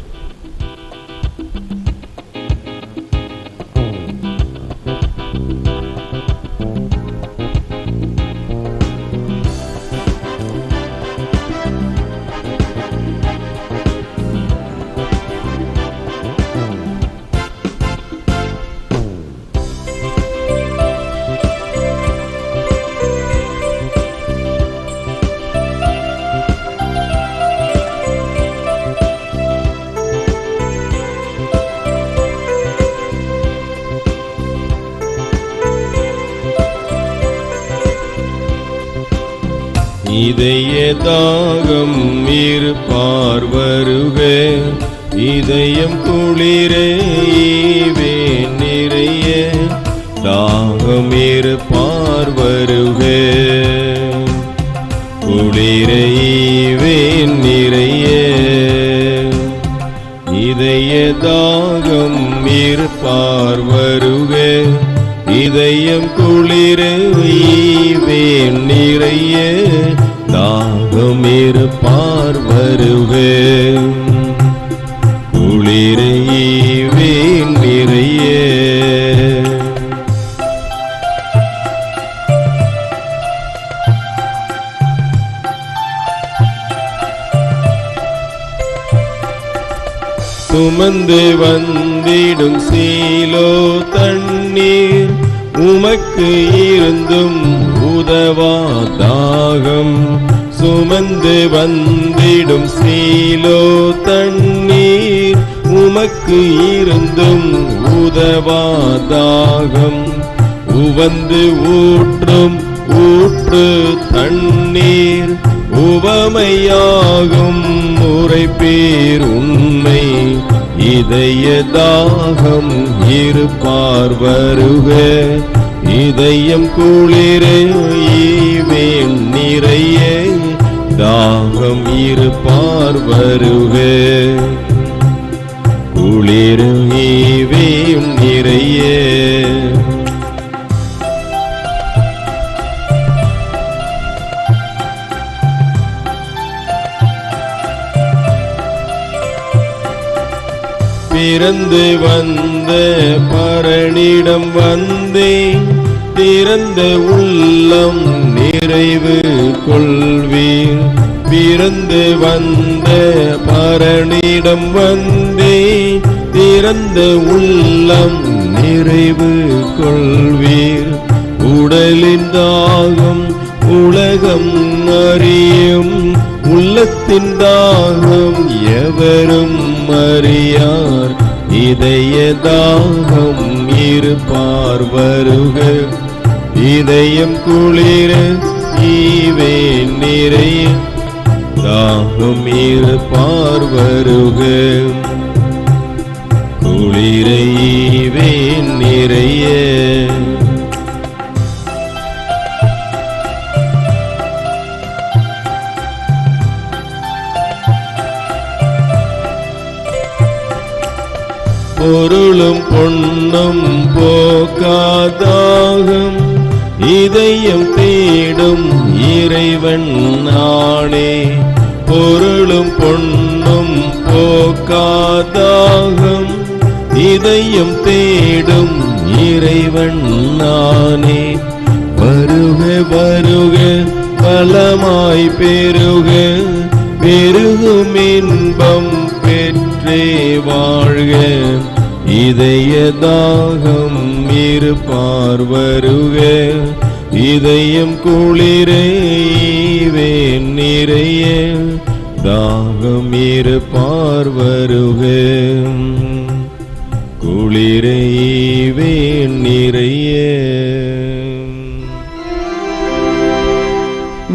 இதய தாகம் இருப்பார் வருக, இதயம் குளிர ஈவேன் நிறைய, தாகம் இருப்பார் வருக, குளிர ஈவேன் நிறைய, இதய தாகம் இருப்பார் வருக, இதயம் குளிர ஈவேன் நிறைய, தாகம் இருப்பார் வருக, குளிர ஈவேன் நிறைய. சுமந்து வந்திடும் சீலோ தண்ணீர், உமக்கு இருந்தும் உதவாதாகம். சுமந்து வந்திடும் சீலோ தண்ணீர், உமக்கு இருந்தும் உதவாதாகம். உவந்து ஊற்றும் ஊற்று தண்ணீர், உவமையாகும் உரைப்பீர் உண்மை, இதய தாகம் இருப்பார் வருக, இதயம் குளிர ஈவேன் நிறைய, தாகம் இருப்பார் வருக, குளிர ஈவேன் நிறைய. பிறந்து வந்த பரனிடம் வந்தேன், திறந்த உள்ளம் நிறைவு கொள்வீர். பிறந்து வந்த பரனிடம் வந்தேன், திறந்த உள்ளம் நிறைவு கொள்வீர். உடலின் தாகம் உலகம் அறியும், உள்ளத்தின் தாகம் எவரும் அறியார், இதய தாகம் இருப்பார் வருக, இதயம் குளிர ஈவேன் நிறைய, தாகம் இருப்பார் வருக, குளிர ஈவேன் நிறைய. பொருளும் பொன்னும் போக்காதாகம், இதயம் தேடும் இறைவன் நானே. பொருளும் பொன்னும் போக்காதாகம், இதயம் தேடும் இறைவன் நானே. வருக வருக பலமாய் பெருக, பெருகும் இன்பம் பெற்றே வாழ்க, இதய தாகம் இருப்பார் வருக, இதயம் குளிர ஈவேன் நிறைய, தாகம் இருப்பார் வருக, குளிர ஈவேன் நிறைய.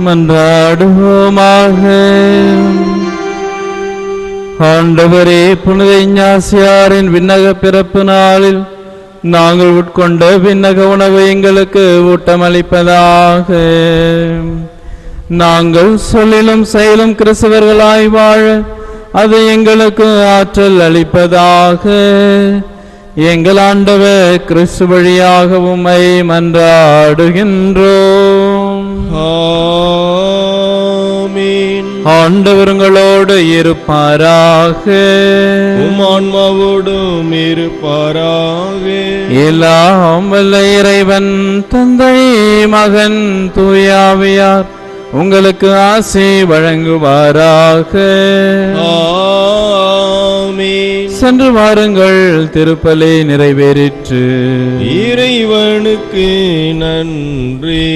மன்றாடுவோமாக. ஆண்டவரே, புனித இஞ்ஞாசியாரின் விண்ணக பிறப்பு நாளில் நாங்கள் உட்கொண்ட விண்ணக உணவை எங்களுக்கு ஊட்டமளிப்பதாக. நாங்கள் சொல்லிலும் செயலும் கிறிஸ்தவர்களாய் வாழ அது எங்களுக்கு ஆற்றல் அளிப்பதாக. எங்கள் ஆண்டவர் கிறிஸ்து வழியாக உம்மை மன்றாடுகின்றோம். ஆமென். ஆண்டவர் உங்களோடு இருப்பாராக. உம் ஆன்மாவோடும் இருப்பாராக. எல்லாம் வல்ல இறைவன் தந்தை மகன் தூயாவியார் உங்களுக்கு ஆசி வழங்குவாராக. ஆமென். சென்று வாருங்கள், திருப்பலி நிறைவேறிற்று. இறைவனுக்கு நன்றி.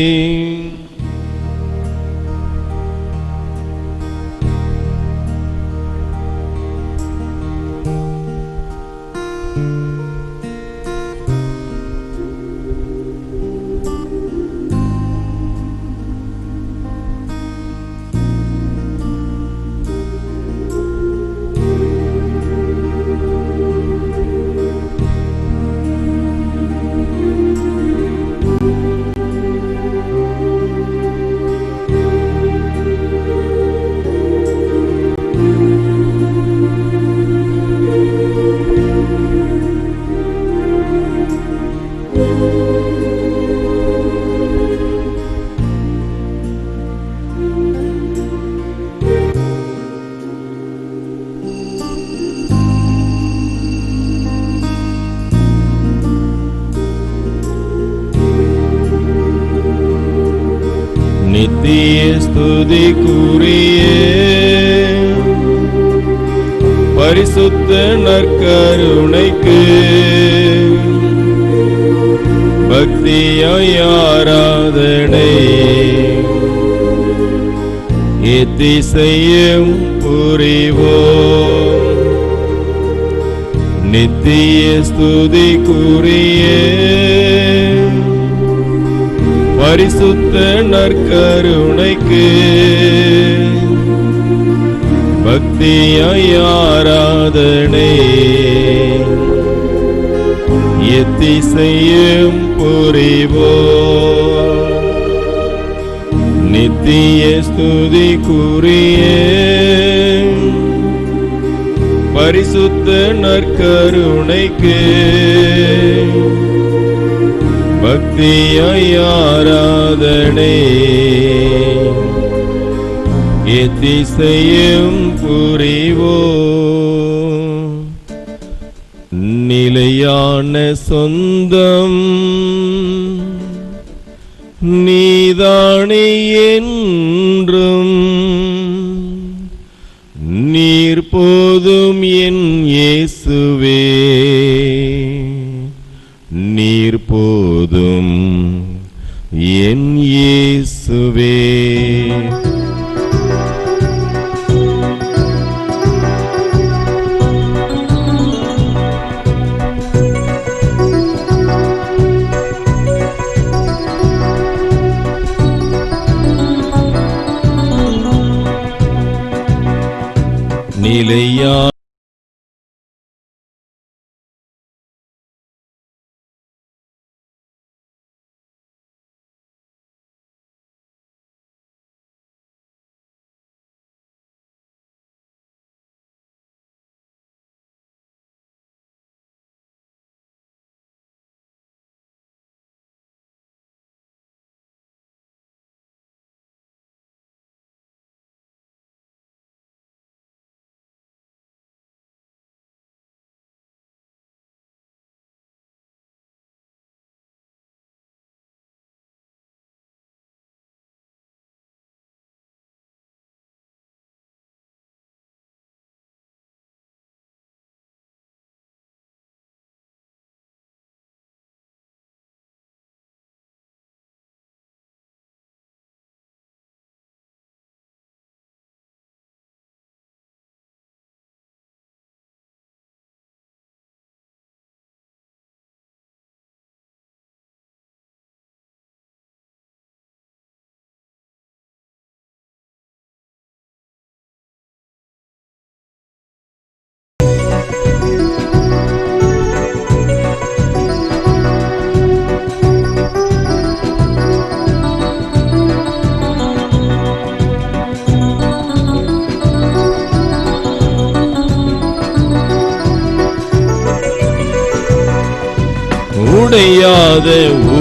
நித்திய ஸ்துதிக்குரிய பரிசுத்த நற்கருணைக்கு பக்தியாய் ஆராதனை எத்திசையும் புரிவோம். நித்திய ஸ்துதிக்குரிய பரிசுத்த நற்கருணைக்கு பக்தியாய் ஆராதனை எத்திசையும் புரிவோம். நித்திய ஸ்துதிக்குரிய பரிசுத்த நற்கருணைக்கு பக்தியாய் ஆராதனை எத்திசையும் புரிவோம். நிலையான சொந்தம் நீதானே என்றும், நீர் போதும் என் இயேசுவே, நீர் போதும் என் இயேசுவே. நிலையா உடையாத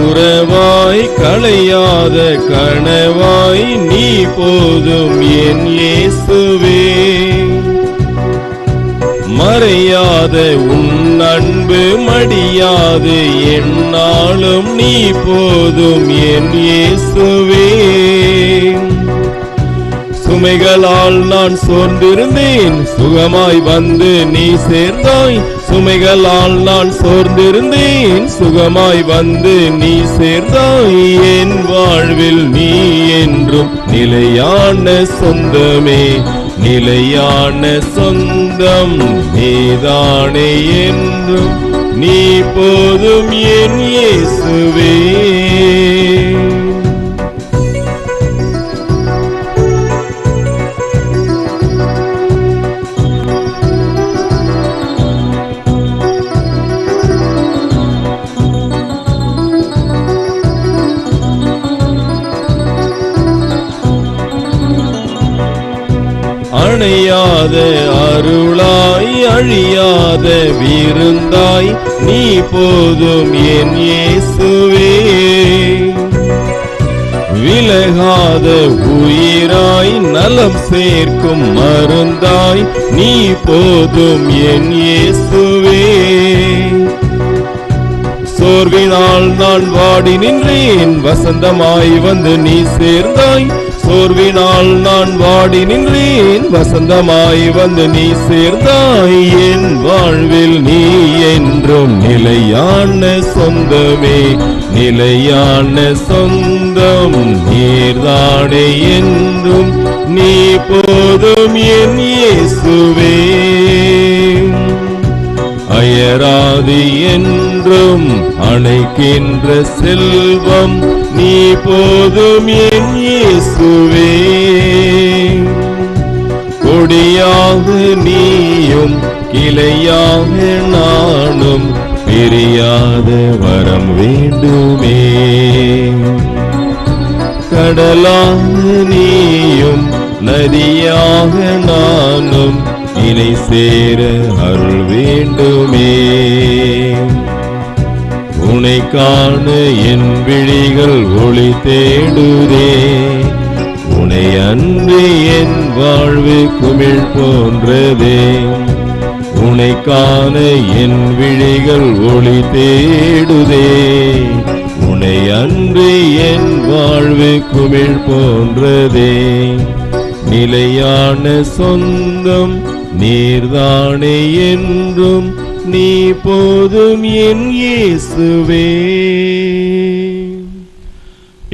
உறவாய் களையாத கனவாய் நீ போதும் என் இயேசுவே. மறையாத உன் அன்பு மடியாது என்னாலும் நீ போதும் என் இயேசுவே. சுமைகளால் நான் சோர்ந்திருந்தேன், சுகமாய் வந்து நீ சேர்ந்தாய். சுமைகளால் நான் சோர்ந்திருந்தேன், சுகமாய் வந்து நீ சேர்ந்தாய். என் வாழ்வில் நீ என்றும் நிலையான சொந்தமே, நிலையான சொந்தம் நீதானே என்றும் நீ போதும் என் இயேசுவே. அணையாத அருளாய் அழியாத விருந்தாய் நீ போதும் என் இயேசுவே. விலகாத உயிராய் நலம் சேர்க்கும் மருந்தாய் நீ போதும் என் இயேசுவே. சோர்வினால் நான் வாடி நின்றேன், வசந்தமாய் வந்து நீ சேர்ந்தாய். சோர்வினால் நான் வாடி நின்றேன், வசந்தமாய் வந்து நீ சேர்ந்தாய். என் வாழ்வில் நீ என்றும் நிலையான சொந்தமே, நிலையான சொந்தம் நீர்தானே என்றும் நீ போதும் என் இயேசுவே. அயராது என்றும் அணைக்கின்ற செல்வம் நீ போதும் என் இயேசுவே. கொடியாக நீயும் கிளையாக நானும் பிரியாத வரம் வேண்டுமே. கடலாக நீயும் நதியாக நானும் இணை சேர அருள் வேண்டுமே. உனை காண என் விழிகள் ஒளி தேடுதே, உனை அன்றி என் வாழ்வு குமிழ் போன்றதே. உனை காண என் விழிகள் ஒளி தேடுதே, உனை அன்றி என் வாழ்வு குமிழ் போன்றதே. நிலையான சொந்தம் நீர்தானே என்றும் நீ போதும் என் இயேசுவே.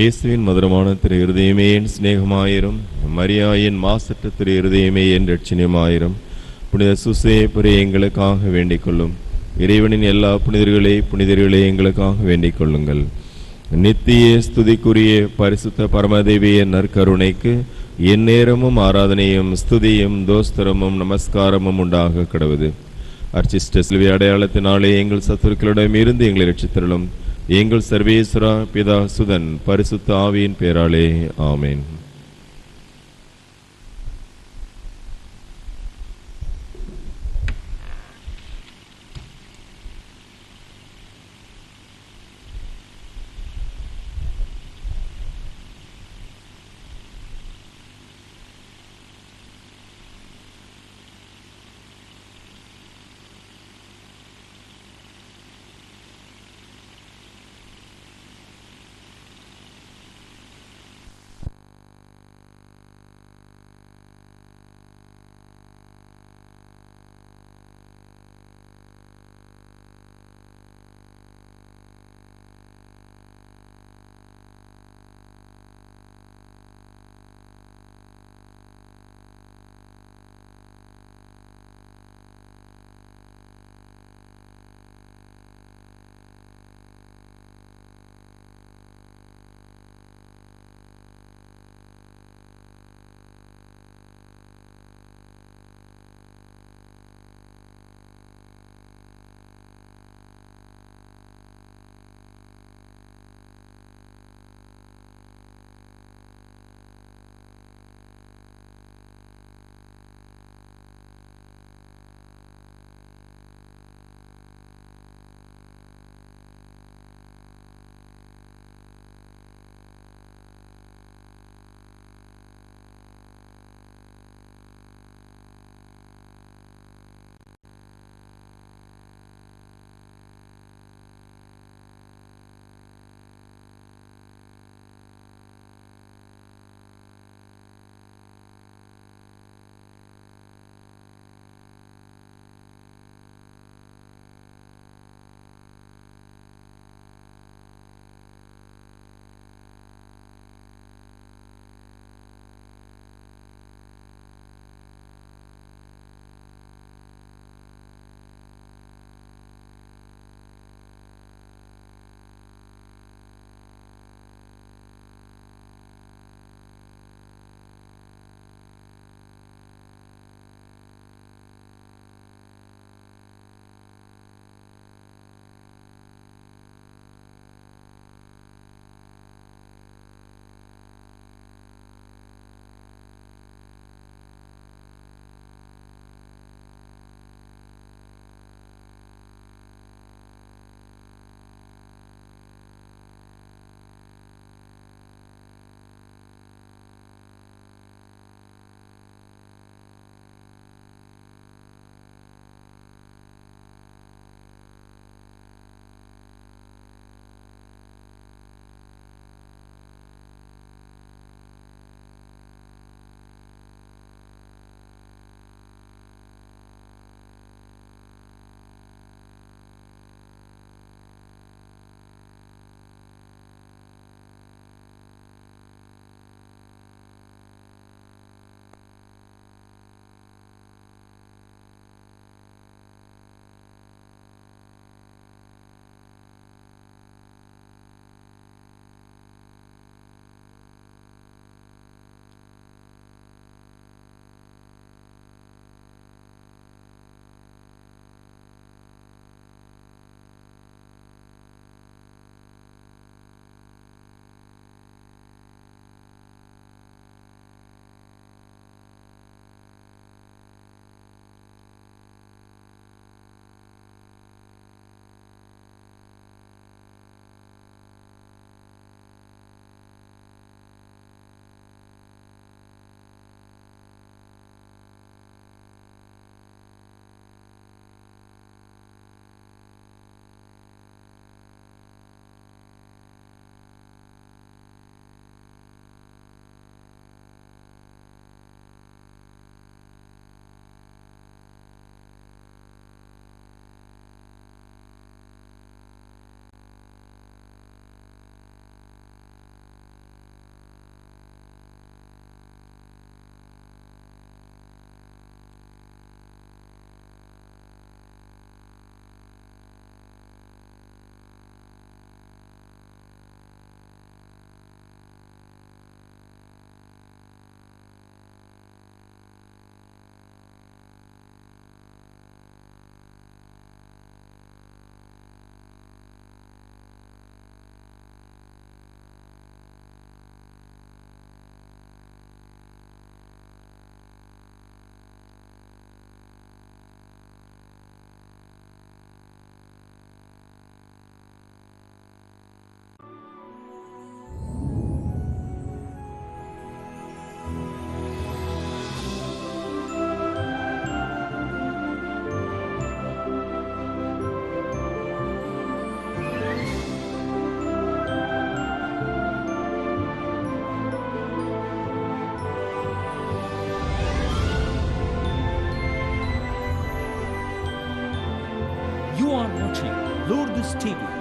இயேசுவின் மதுரமான திரு இருதயமே என் சிநேகமாயிரும், மரியாயின் மாசற்ற திரு இருதயமே என் இரட்சணியமாயிரும். புனித சூசேப்பரே எங்களுக்காக வேண்டிக் கொள்ளும். இறைவனின் எல்லா புனிதர்களே எங்களுக்காக வேண்டிக் கொள்ளுங்கள். நித்திய ஸ்துதிக்குரிய பரிசுத்த பரமதேவிய நற்கருணைக்கு எந்நேரமும் ஆராதனையும் ஸ்துதியும் தோஸ்தரமும் நமஸ்காரமும் உண்டாக கடவுது. அர்ச்சிஷ்ட சிலுவை அடையாளத்தினாலே எங்கள் சத்துருக்களிடம் இருந்து எங்களை ரட்சித்தருளும். எங்கள் சர்வேஸ்வரா பிதா சுதன் பரிசுத்த ஆவியின் பேராலே ஆமேன். You are watching Lourdes TV.